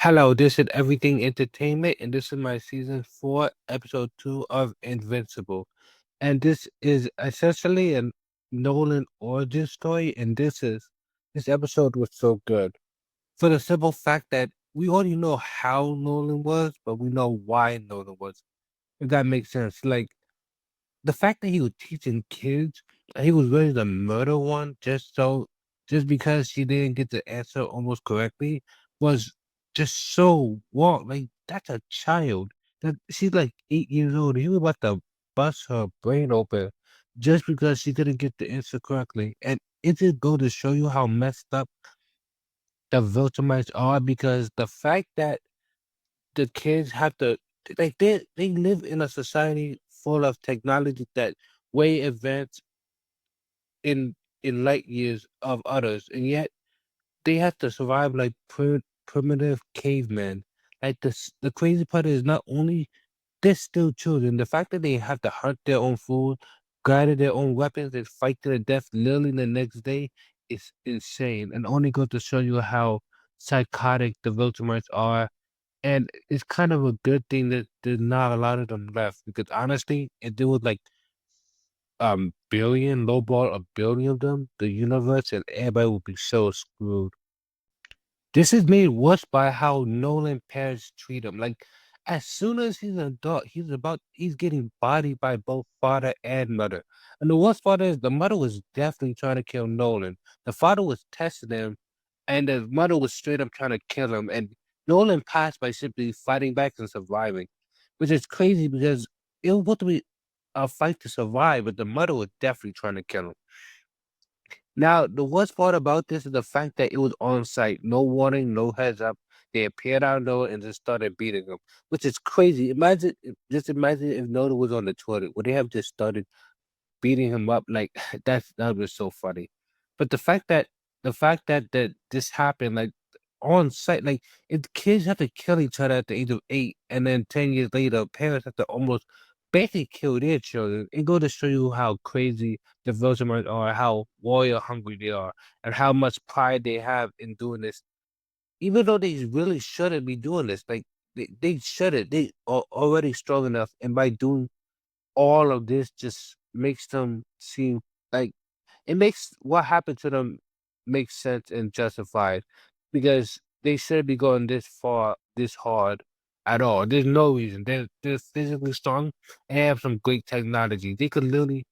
Hello, this is Everything Entertainment, and this is my season 4, episode 2 of Invincible. And this is essentially a Nolan origin story, and this episode was so good. For the simple fact that we already know how Nolan was, but we know why Nolan was. If that makes sense. Like the fact that he was teaching kids and he was ready to murder one just because she didn't get the answer almost correctly was just so wrong. Like that's a child. That she's like 8 years old. He was about to bust her brain open just because she didn't get the answer correctly. And it just go to show you how messed up the Viltrumites are because the fact that the kids have to they live in a society full of technology that way advanced in light years of others, and yet they have to survive like primitive cavemen. Like the crazy part is not only they're still children. The fact that they have to hunt their own food, guide their own weapons, and fight to the death literally the next day is insane, and only goes to show you how psychotic the Viltrumites are. And it's kind of a good thing that there's not a lot of them left because honestly, if there was like billion, lowball a billion of them, the universe and everybody would be so screwed. This is made worse by how Nolan parents treat him. Like, as soon as he's an adult, he's getting bodied by both father and mother. And the worst part is the mother was definitely trying to kill Nolan. The father was testing him, and the mother was straight up trying to kill him. And Nolan passed by simply fighting back and surviving, which is crazy because it was supposed to be a fight to survive, but the mother was definitely trying to kill him. Now, the worst part about this is the fact that it was on site, no warning, no heads up. They appeared out of nowhere and just started beating him, which is crazy. Just imagine if Noda was on the toilet. Would they have just started beating him up? Like that was so funny. But the fact that this happened, like on site, like if kids have to kill each other at the age of 8, and then 10 years later, parents have to almost basically kill their children, it go to show you how crazy the Viltrumite are, how warrior hungry they are, and how much pride they have in doing this, even though they really shouldn't be doing this. Like they shouldn't. They are already strong enough, and by doing all of this, just makes them seem like it makes what happened to them make sense and justified because they shouldn't be going this far, this hard at all. There's no reason. They're physically strong and have some great technology. They could literally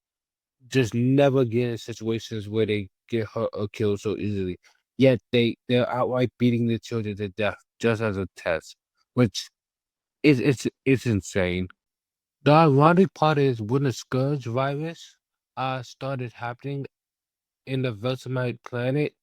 just never get in situations where they get hurt or killed so easily. Yet they're outright beating their children to death just as a test, which it's insane. The ironic part is when the Scourge virus started happening in the Vesemite planet,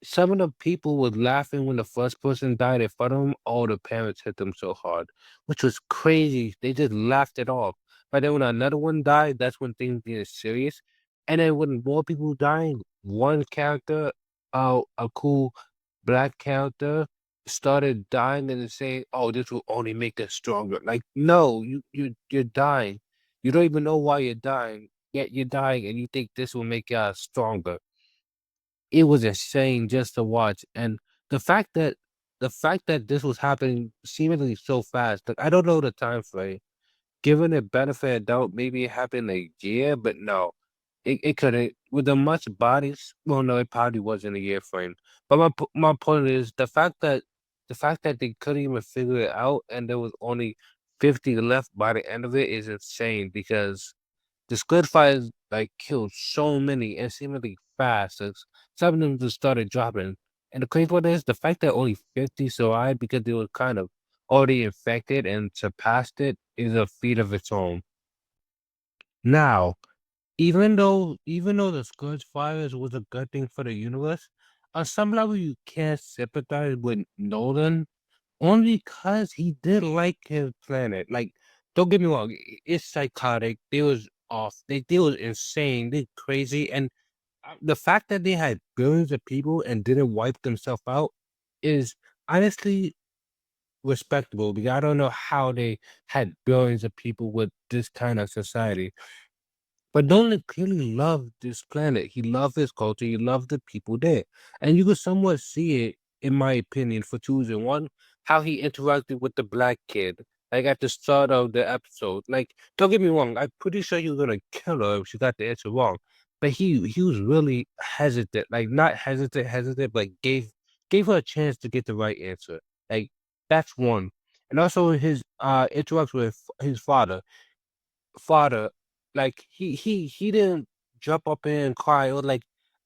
some of the people were laughing when the first person died in front of them. All the parents hit them so hard, which was crazy. They just laughed it off. But then when another one died, that's when things get serious. And then when more people dying, one character, a cool black character, started dying and then saying, "Oh, this will only make us stronger." Like, no, you're dying. You don't even know why you're dying. Yet you're dying, and you think this will make us stronger. It was insane just to watch, and the fact that this was happening seemingly so fast, like, I don't know the time frame. Given the benefit of doubt, maybe it happened a year, but no, it couldn't. With the much bodies, well, no, it probably wasn't a year frame. But my point is the fact that they couldn't even figure it out, and there was only 50 left by the end of it is insane because the squid fires like killed so many and seemingly fast. As some of them just started dropping. And the crazy part is the fact that only 50 survived because they were kind of already infected and surpassed it is a feat of its own. Now, even though the Scourge Fires was a good thing for the universe, on some level you can't sympathize with Nolan only because he did like his planet. Like, don't get me wrong, it's psychotic. They was off. They was insane. They crazy. And the fact that they had billions of people and didn't wipe themselves out is honestly respectable because I don't know how they had billions of people with this kind of society. But Nolan clearly loved this planet. He loved his culture. He loved the people there, and you could somewhat see it in my opinion, for two reasons. One, how he interacted with the black kid, like at the start of the episode. Like, don't get me wrong, I'm pretty sure he was gonna kill her if she got the answer wrong. But he was really hesitant, like not hesitant, but gave her a chance to get the right answer. Like that's one. And also his interaction with his father, like he didn't jump up in and cry. Or like,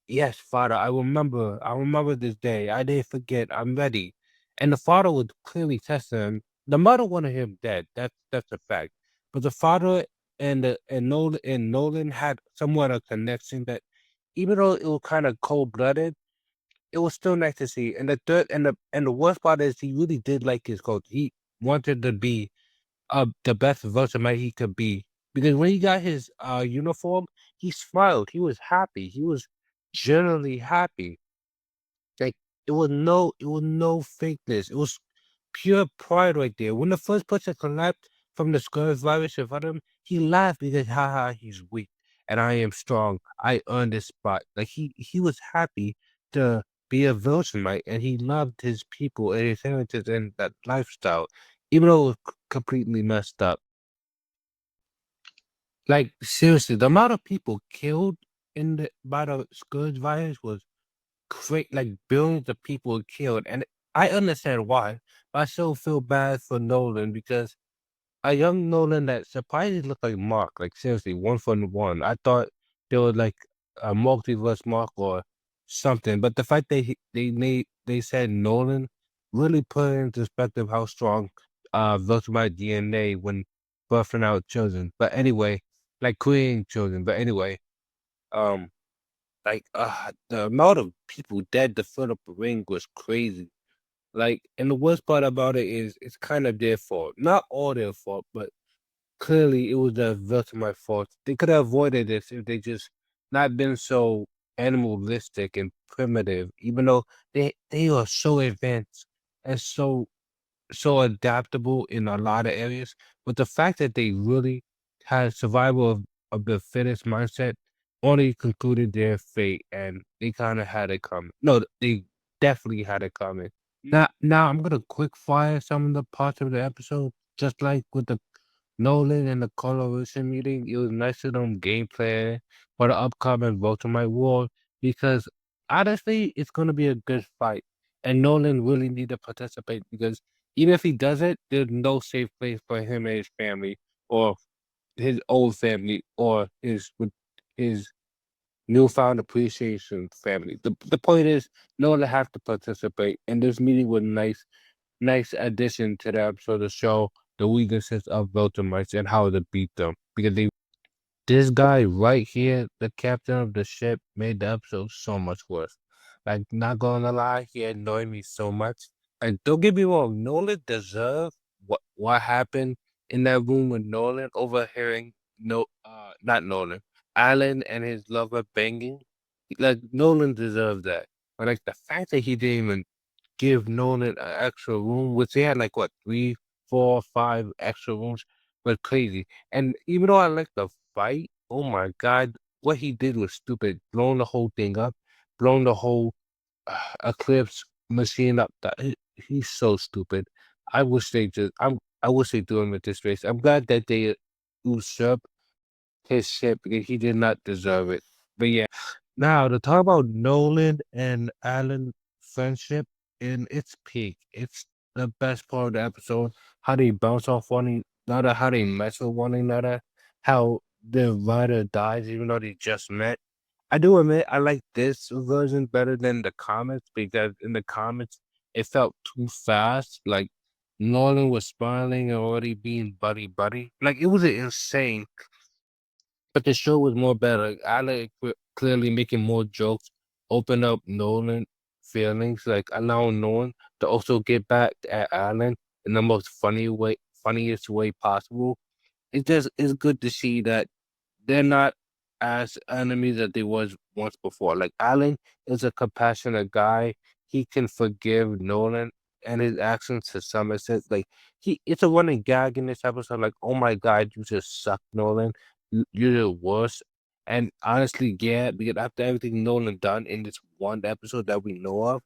yes, father, I remember this day. I didn't forget. I'm ready. And the father would clearly test him. The mother wanted him dead. That's a fact. But the father and Nolan had somewhat a connection that, even though it was kind of cold blooded, it was still nice to see. And the third and the worst part is he really did like his coach. He wanted to be the best Viltrumite he could be. Because when he got his uniform, he smiled. He was happy. He was genuinely happy. Like it was no fakeness. It was pure pride right there. When the first person collapsed from the scourge virus in front of him, he laughed because haha, he's weak and I am strong. I earned this spot. Like he was happy to be a Viltrumite and he loved his people and his heritage and that lifestyle, even though it was completely messed up. Like seriously, the amount of people killed in the by the scourge virus was great. Like billions of people killed, and I understand why. But I still feel bad for Nolan because a young Nolan that surprisingly looked like Mark. Like seriously, 1 for 1. I thought there was like a multiverse Mark or something, but the fact they said Nolan really put into perspective how strong Viltrumite DNA when birthing out children. But anyway, like creating children. But anyway, um, the amount of people dead to fill up a ring was crazy. Like, and the worst part about it is it's kind of their fault. Not all their fault, but clearly it was the Viltrumite fault. They could have avoided this if they just not been so animalistic and primitive, even though they are so advanced and so adaptable in a lot of areas. But the fact that they really had survival of the fittest mindset only concluded their fate, and they kind of had it coming. No, they definitely had it coming. Now I'm gonna quick fire some of the parts of the episode, just like with the Nolan and the coalition meeting. It was nice to them gameplay for the upcoming Viltrumite War because honestly, it's gonna be a good fight, and Nolan really need to participate because even if he doesn't, there's no safe place for him and his family, or his old family, or his newfound appreciation family. The point is, Nolan have to participate, and this meeting was nice addition to the episode to show the weaknesses of Viltrumites and how to beat them. Because this guy right here, the captain of the ship, made the episode so much worse. Like, not gonna lie, he annoyed me so much. And don't get me wrong, Nolan deserved what happened in that room with Nolan overhearing not Nolan, Alan and his lover banging. Like Nolan deserved that. But like the fact that he didn't even give Nolan an extra room, which they had like what 3, 4, 5 extra rooms, was crazy. And even though I like the fight, oh my god, what he did was stupid. Blowing the whole thing up, blowing the whole Eclipse machine up. He's so stupid. I wish they just. I wish they do him with this race. I'm glad that they usurped his ship because he did not deserve it. But yeah. Now to talk about Nolan and Alan friendship in its peak. It's the best part of the episode. How they bounce off one another, how they mess with one another, how the writer dies even though they just met. I do admit I like this version better than the comics because in the comics it felt too fast. Like Nolan was smiling and already being buddy buddy. Like it was insane. But the show was more better. Alec clearly making more jokes, open up Nolan feelings, like allowing Nolan to also get back at Alan in the most funniest way possible. It's good to see that they're not as enemies that they was once before. Like Alan is a compassionate guy. He can forgive Nolan and his actions to some extent. Like it's a running gag in this episode. Like, oh my god, you just suck, Nolan. You're the worst. And honestly, yeah, because after everything Nolan done in this one episode that we know of,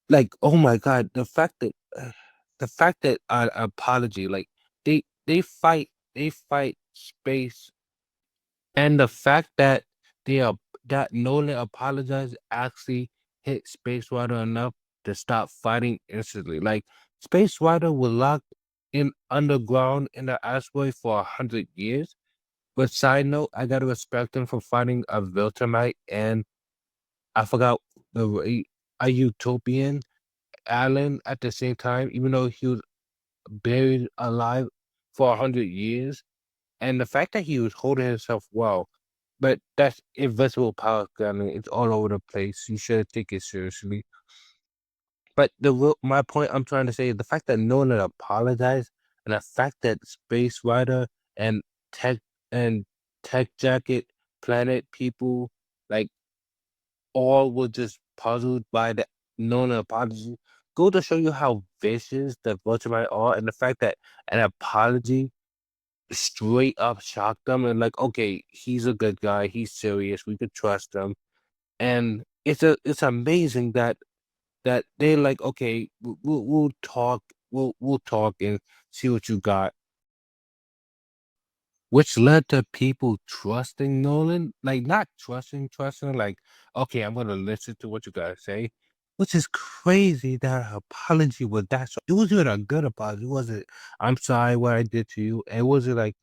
Like, oh my god, the fact that apology, like they fight space, and the fact that they are that Nolan apologized actually hit Space Rider enough to stop fighting instantly. Like Space Rider was locked in underground in the asteroid for 100 years. But side note, I gotta respect him for fighting a Viltrumite and I forgot a utopian Allen at the same time, even though he was buried alive for 100 years. And the fact that he was holding himself well, but that's invincible power gunning. It's all over the place. You should take it seriously. But my point I'm trying to say is the fact that no one apologized, and the fact that Space Rider and Tech and Tech Jacket Planet people like all were just puzzled by the known apology. Go to show you how vicious the Viltrumite are, and the fact that an apology straight up shocked them, and like, okay, he's a good guy, he's serious, we could trust him, and it's amazing that they're like, okay, we'll talk, we'll talk and see what you got. Which led to people trusting Nolan, like not trusting, like, okay, I'm gonna listen to what you gotta say, which is crazy that her apology was that so it wasn't even a good apology. It wasn't, I'm sorry what I did to you. It wasn't like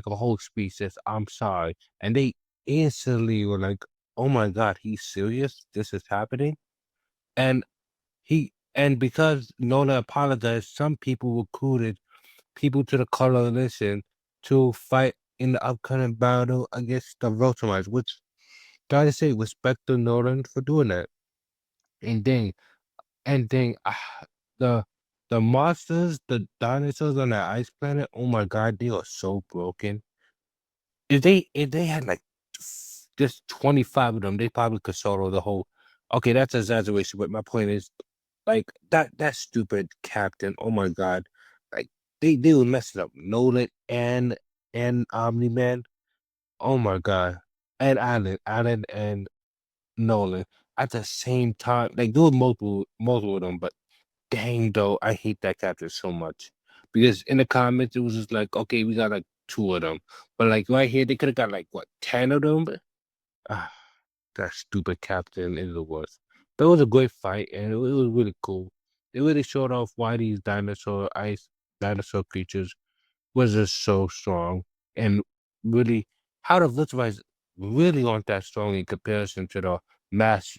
a whole speech says, I'm sorry. And they instantly were like, oh my god, he's serious? This is happening? And and because Nolan apologized, some people recruited people to the coalition to fight in the upcoming battle against the Viltrumites, which gotta say respect to Nolan for doing that. And then the monsters, the dinosaurs on that ice planet, oh my god, they are so broken. If they had like just 25 of them, they probably could solo the whole. Okay, that's exaggeration, but my point is like that stupid captain. Oh my god, like they were messing up Nolan and Omni-Man. Oh my god, and Allen and Nolan at the same time. Like there were multiple of them, but dang though, I hate that captain so much because in the comments it was just like, okay, we got like two of them, but like right here they could have got like what 10 of them. Ah, that stupid captain is the worst. But it was a great fight and it was really cool. They really showed off why these dinosaur creatures was just so strong and really how the Viltrumites really aren't that strong in comparison to the mass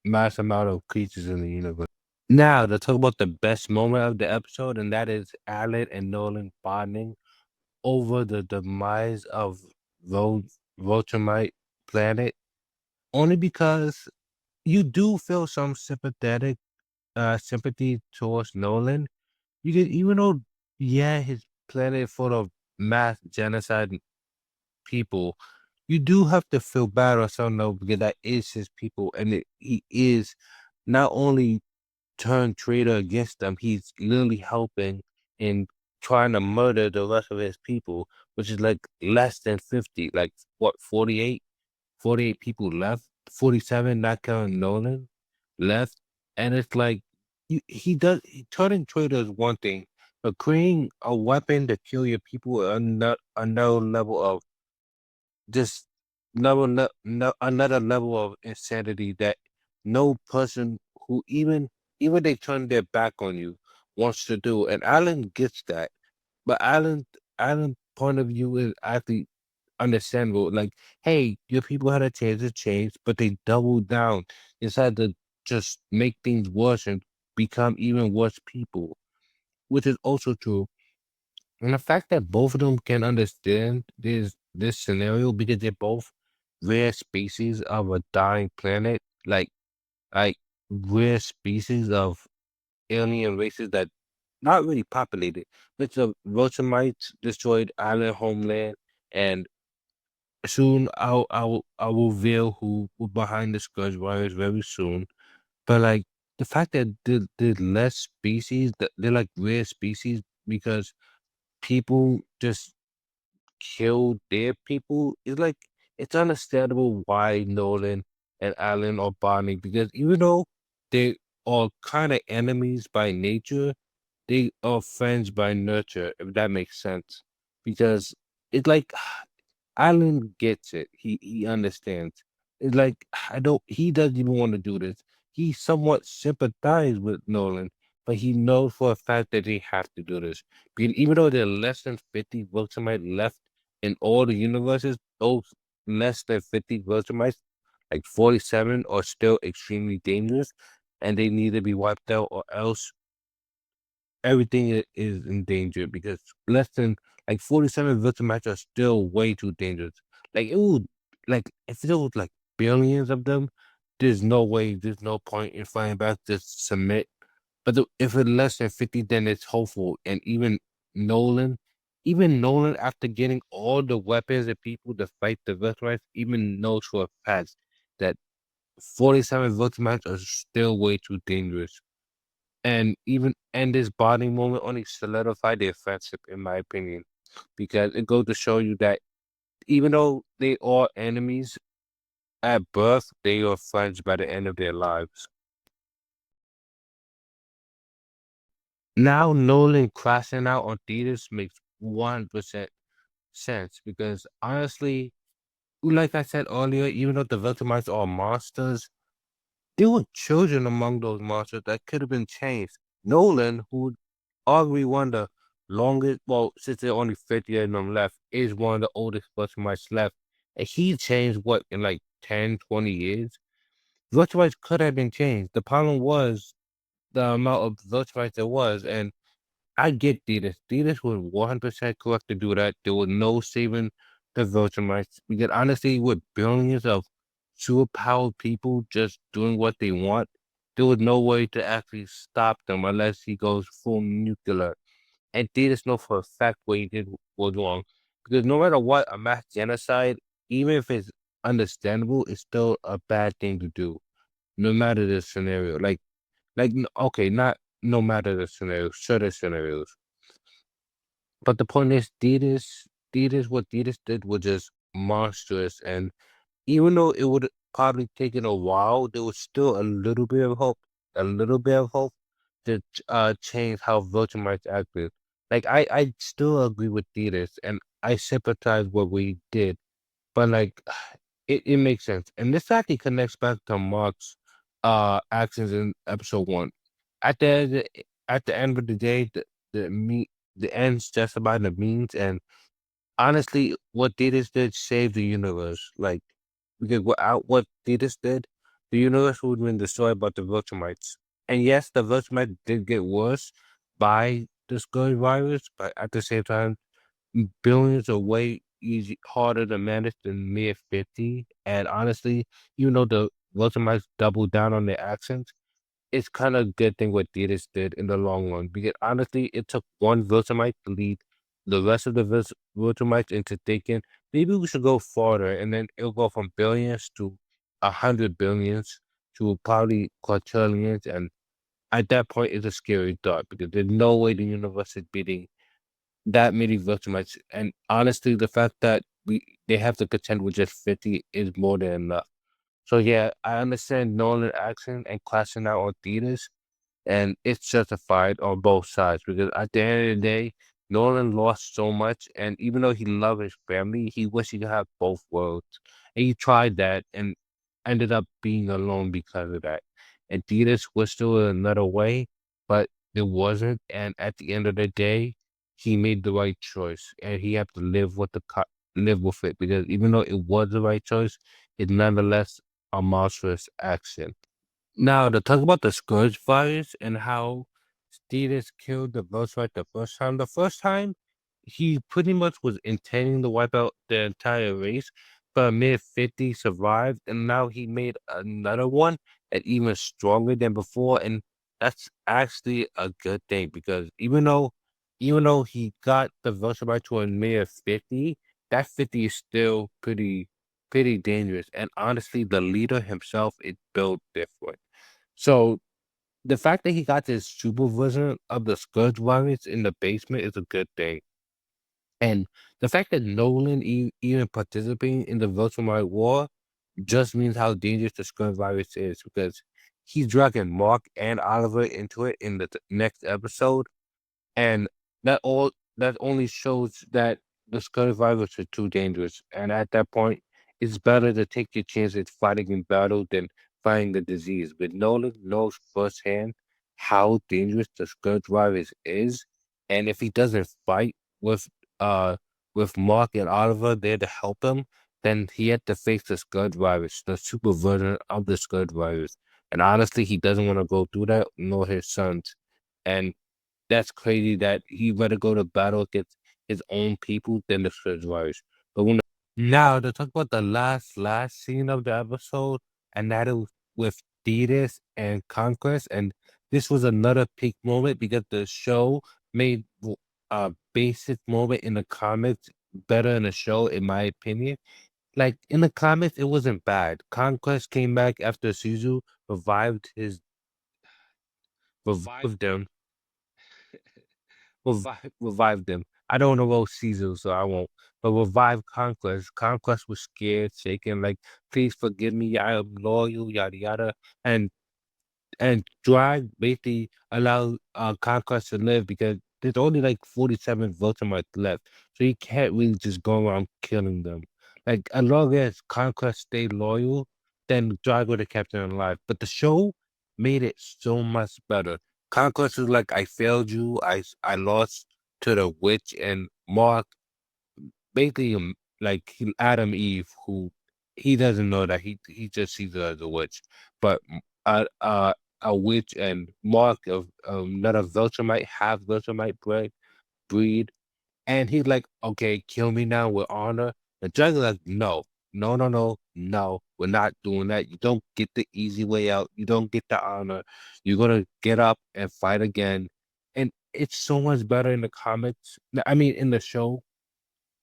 mass amount of creatures in the universe. Now to talk about the best moment of the episode, and that is Alec and Nolan bonding over the demise of Vol Viltrumite planet. Only because you do feel some sympathy towards Nolan. You could, even though, yeah, his planet full of mass genocide people, you do have to feel bad or something though, because that is his people, and he is not only turned traitor against them, he's literally helping in trying to murder the rest of his people, which is like less than 50, like what, 48 people left, 47, not counting Nolan, left. And it's like turning traitor is one thing, but creating a weapon to kill your people is another level of just another level of insanity that no person who even they turn their back on you wants to do. And Alan gets that. But Alan's point of view is actually understandable. Like, hey, your people had a chance to change, but they doubled down, decided to just make things worse and become even worse people, which is also true. And the fact that both of them can understand this scenario because they're both rare species of a dying planet, like rare species of alien races that not really populated. Which the Viltrumites destroyed island homeland, and soon I'll reveal who behind the Scourge Warriors very soon. But like the fact that there's less species, that they're like rare species because people just kill their people is like it's understandable why Nolan and Alan are bonding because even though they are kind of enemies by nature, they are friends by nurture, if that makes sense. Because it's like Alan gets it. He understands. It's like I don't. He doesn't even want to do this. He somewhat sympathizes with Nolan, but he knows for a fact that they have to do this. Because even though there are less than 50 Viltrumite left in all the universes, those less than 50 Viltrumites, like 47, are still extremely dangerous, and they need to be wiped out, or else everything is in danger because less than like 47 victim matches are still way too dangerous. Like it would like if there was like billions of them, there's no way, there's no point in fighting back, just submit. But if it's less than 50, then it's hopeful. And Nolan, even Nolan, after getting all the weapons and people to fight the Viltrumites, even knows for a fact that 47 Viltrumites are still way too dangerous. And this bonding moment only solidified their friendship, in my opinion, because it goes to show you that even though they are enemies at birth, they are friends by the end of their lives. Now Nolan crashing out on Thetis makes 100% sense because honestly, like I said earlier, even though the Viltrumites are monsters, there were children among those monsters that could have been changed. Nolan, who arguably one of the longest, well, since there are only 50 of them left, is one of the oldest Viltrumites left. And he changed what in like 10, 20 years? Viltrumites could have been changed. The problem was the amount of Viltrumites there was. And I get Thetis. Thetis was 100% correct to do that. There was no saving the Viltrumites. Because honestly, with billions of superpowered people just doing what they want, there was no way to actually stop them unless he goes full nuclear. And Thetis know for a fact what he did was wrong. Because no matter what, a mass genocide, even if it's understandable, it's still a bad thing to do. No matter the scenario. Okay, not no matter the scenario, certain scenarios. But the point is, what Thetis did was just monstrous. And even though it would probably taken a while, there was still a little bit of hope, a little bit of hope to change how Viltrumites acted. Like I still agree with Thetis, and I sympathize what we did, but like it makes sense. And this actually connects back to Mark's actions in episode 1. At at the end of the day, the ends justify the means, and honestly, what Thetis did saved the universe. Like, because without what Thetis did, the universe would have been destroyed by the Viltrumites. And yes, the Viltrumites did get worse by the Scourge virus, but at the same time, billions are way harder to manage than mere 50. And honestly, even though the Viltrumites doubled down on their actions, it's kind of a good thing what Thetis did in the long run because honestly, it took one Viltrumite to lead the rest of the Viltrumites into thinking maybe we should go farther, and then it'll go from billions to 100 billions to probably quadrillions, and at that point, it's a scary thought because there's no way the universe is beating that many Viltrumites, and honestly, the fact that they have to contend with just 50 is more than enough. So yeah, I understand Nolan action and clashing out on Thetis, and it's justified on both sides because at the end of the day, Nolan lost so much, and even though he loved his family, he wished he could have both worlds. And he tried that and ended up being alone because of that. And Thetis wished there was another way, but there wasn't. And at the end of the day, he made the right choice, and he had to live with live with it because even though it was the right choice, it's nonetheless a monstrous action. Now, to talk about the Scourge virus and how Steelers killed the Viltrumite the first time. The first time, he pretty much was intending to wipe out the entire race, but mid 50 survived, and now he made another one and even stronger than before. And that's actually a good thing because even though he got the Viltrumite to a mere 50, that 50 is still pretty dangerous. And honestly, the leader himself is built different. So the fact that he got this super version of the Scourge virus in the basement is a good thing. And the fact that Nolan even participating in the Viltrumite war just means how dangerous the Scourge virus is because he's dragging Mark and Oliver into it in the next episode, and that all that only shows that the Sky Virus are too dangerous. And at that point, it's better to take your chances fighting in battle than fighting the disease. But Nolan knows firsthand how dangerous the Scourge Virus is, and if he doesn't fight with uh with Mark and Oliver there to help him, then he had to face the Scourge Virus, the super version of the Scourge Virus. And honestly, he doesn't want to go through that, nor his sons. And that's crazy that he rather go to battle against his own people than the Survivors. But when now to talk about the last scene of the episode, and that is with Thetis and Conquest, and this was another peak moment because the show made a basic moment in the comics better in the show, in my opinion. Like in the comics, it wasn't bad. Conquest came back after Suzu revived them revive them. I don't know about Caesar, so I won't. But revive Conquest. Conquest was scared, shaking, like, please forgive me, I am loyal, yada yada. And Drag basically allowed Conquest to live because there's only like 47 Viltrumites left. So you can't really just go around killing them. Like as long as Conquest stayed loyal, then Drag would have kept them alive. But the show made it so much better. Conquest is like, I failed you, I lost to the witch, and Mark basically like Adam Eve, who he doesn't know that he just sees her as a witch, but a witch, and Mark of not a Viltrumite, half Viltrumite breed, and he's like, okay, kill me now with honor. The judge is like, no, no, no, no, no, we're not doing that. You don't get the easy way out. You don't get the honor. You're gonna get up and fight again, and it's so much better in the comics. I mean, in the show,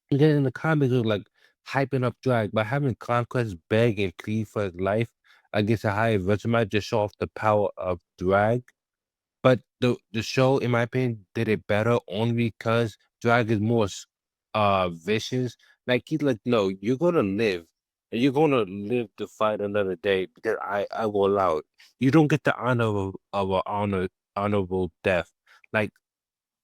because in the comics, it was like hyping up Drag by having Conquest beg and plead for his life against a higher Vegemite just show off the power of Drag. But the show, in my opinion, did it better only because Drag is more vicious. Like he's like, no, you're gonna live. And you're gonna live to fight another day because I will allow it. You don't get the honor of a honorable death. Like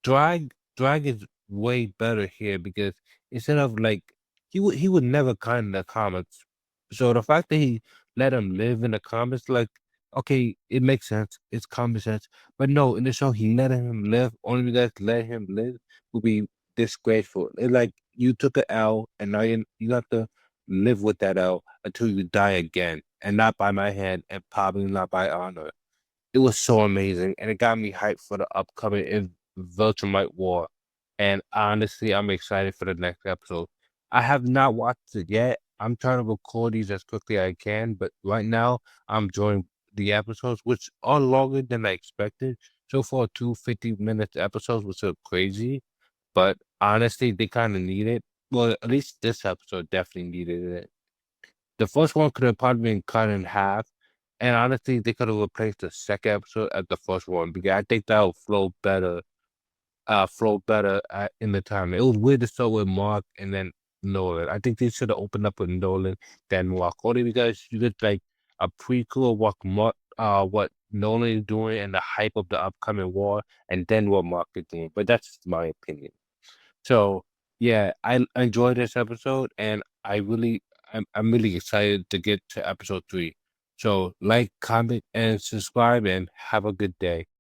Drag is way better here because instead of like he would never kind in the comics. So the fact that he let him live in the comics, like, okay, it makes sense. It's common sense. But no, in the show he let him live. Only because let him live would be disgraceful. It's like you took an L and now you have to live with that L until you die again. And not by my hand and probably not by honor. It was so amazing, and it got me hyped for the upcoming Viltrumite War. And honestly, I'm excited for the next episode. I have not watched it yet. I'm trying to record these as quickly as I can, but right now I'm enjoying the episodes, which are longer than I expected. So far, 2 50-minute episodes, which are crazy, but honestly, they kind of need it. Well, at least this episode definitely needed it. The first one could have probably been cut in half, and honestly, they could have replaced the second episode at the first one because I think that would flow better in the time. It was weird to start with Mark and then Nolan. I think they should have opened up with Nolan then Mark, only because you get like a prequel of what Nolan is doing and the hype of the upcoming war, and then what Mark is doing. But that's my opinion. So yeah, I enjoyed this episode, and I'm really excited to get to episode 3. So like, comment, and subscribe, and have a good day.